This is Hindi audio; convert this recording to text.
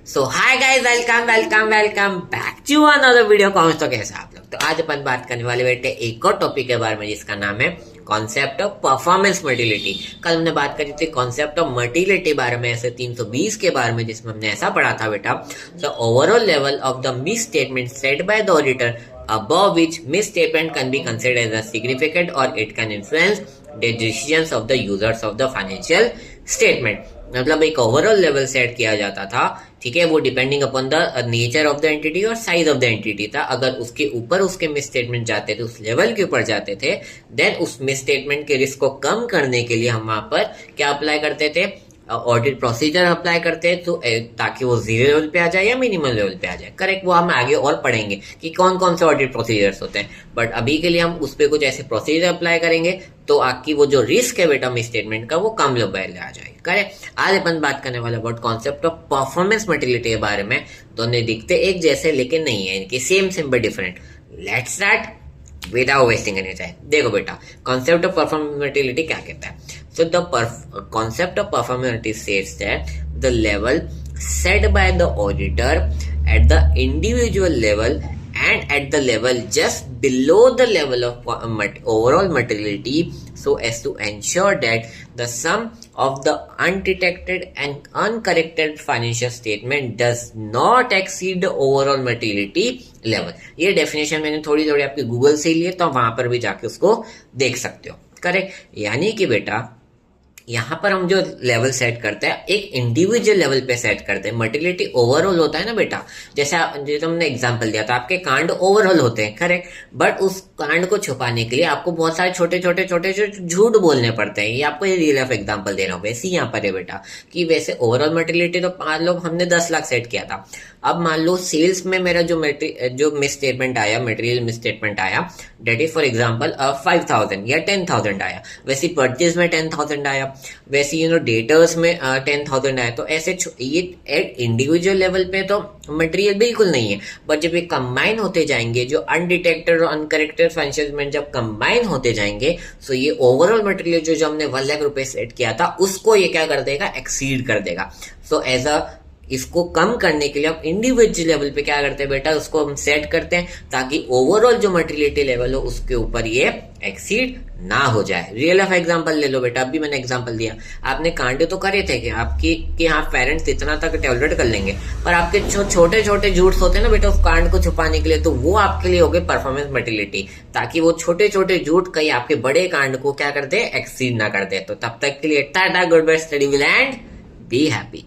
So hi guys, welcome welcome welcome back to another video. कौन तो कैसे आप लोग। तो आज अपन बात करने वाले बेटे एक और टॉपिक के बारे में जिसका नाम है कॉन्सेप्ट ऑफ परफॉर्मेंस मर्टिलिटी। कल हमने बात करी थी कॉन्सेप्ट ऑफ मर्टिलिटी बारे में, ऐसे 320 के बारे में, जिसमें हमने ऐसा पढ़ा था बेटा, the overall level of the miss statement set by the auditor above which misstatement can be considered as a significant or it can influence the decisions of the users of the financial statement। मतलब एक ओवरऑल लेवल सेट किया जाता था, ठीक है, वो depending upon the nature of the entity और साइज ऑफ द एंटिटी था। अगर उसके ऊपर उसके मिस स्टेटमेंट जाते थे, उस लेवल के ऊपर जाते थे, देन उस मिस स्टेटमेंट के रिस्क को कम करने के लिए हम वहां पर क्या अप्लाई करते थे, ऑडिट प्रोसीजर अप्लाई करते हैं, तो ताकि वो जीरो लेवल पे आ जाए या मिनिमम लेवल पे आ जाए। करेक्ट, वो हम आगे और पढ़ेंगे कि कौन कौन से ऑडिट प्रोसीजर्स होते हैं, बट अभी के लिए हम उस पर कुछ ऐसे प्रोसीजर अप्लाई करेंगे तो आपकी वो जो रिस्क है बेटा मिस स्टेटमेंट का, वो कम लेवल पे आ जाएगी। करेक्ट, आज अपन बात करने वाले अबाउट कॉन्सेप्ट ऑफ परफॉर्मेंस मर्टिलिटी के बारे में। दोनों दिखते एक जैसे लेकिन नहीं है, इनकी same same but different. Let's start without wasting any time. देखो बेटा, कॉन्सेप्ट ऑफ परफॉर्मेबिलिटी क्या कहता है। So the concept of performability says that the level set by the auditor at the individual level and at the level just below the level of overall materiality, so as to ensure that the sum of the undetected and uncorrected financial statement does not exceed the overall materiality level। ये डेफिनेशन मैंने थोड़ी थोड़ी आपके गूगल से लिए, तो वहां पर भी जाके उसको देख सकते हो। करेक्ट, यानी कि बेटा यहाँ पर हम जो लेवल सेट करते हैं एक इंडिविजुअल लेवल पे सेट करते हैं। मर्टिलिटी ओवरऑल होता है ना बेटा, जैसे हमने एग्जांपल दिया था, आपके कांड ओवरऑल होते हैं, करेक्ट, बट उस कांड को छुपाने के लिए आपको बहुत सारे छोटे छोटे छोटे छोटे झूठ बोलने पड़ते हैं। ये आपको ये रियल लाइफ एग्जांपल दे रहा हूँ। वैसे यहाँ पर है बेटा कि वैसे ओवरऑल मर्टिलिटी तो मान लो हमने 10 लाख सेट किया था। अब मान लो सेल्स में मेरा जो मिस स्टेटमेंट आया, मटेरियल मिस स्टेटमेंट आया, डेट इज फॉर एग्जांपल 5000 या 10,000 आया। वैसे परचेज में 10,000 आया, वैसे डेटर्स में 10,000 आया। तो ऐसे ये एट इंडिविजुअल लेवल पे तो मटेरियल बिल्कुल नहीं है, बट जब ये कंबाइन होते जाएंगे, जो अनडिटेक्टेड और अनकरेक्टेड फाइनेंशियल स्टेटमेंट जब कंबाइन होते जाएंगे, तो ये ओवरऑल मटेरियल जो हमने 1 लाख रुपए सेट किया था, उसको ये क्या कर देगा, एक्सीड कर देगा। सो एज अ इसको कम करने के लिए हम इंडिविजुअल लेवल पे क्या करते हैं बेटा, उसको हम सेट करते हैं ताकि ओवरऑल जो मर्टिलिटी लेवल हो उसके ऊपर ये एक्सीड ना हो जाए। रियल लाइफ एग्जांपल ले लो बेटा, अभी मैंने एग्जांपल दिया, आपने कांड तो करे थे कि आपकी कि हाँ पेरेंट्स इतना तक टॉलरेट कर लेंगे, पर आपके जो छोटे छोटे झूठ होते हैं ना बेटा उस कांड को छुपाने के लिए, तो वो आपके लिए हो गए परफॉर्मेंस मर्टिलिटी, ताकि वो छोटे छोटे झूठ कहीं आपके बड़े कांड को क्या कर दे, एक्सीड ना कर दे। तो तब तक के लिए tata, good bye, study will and be happy.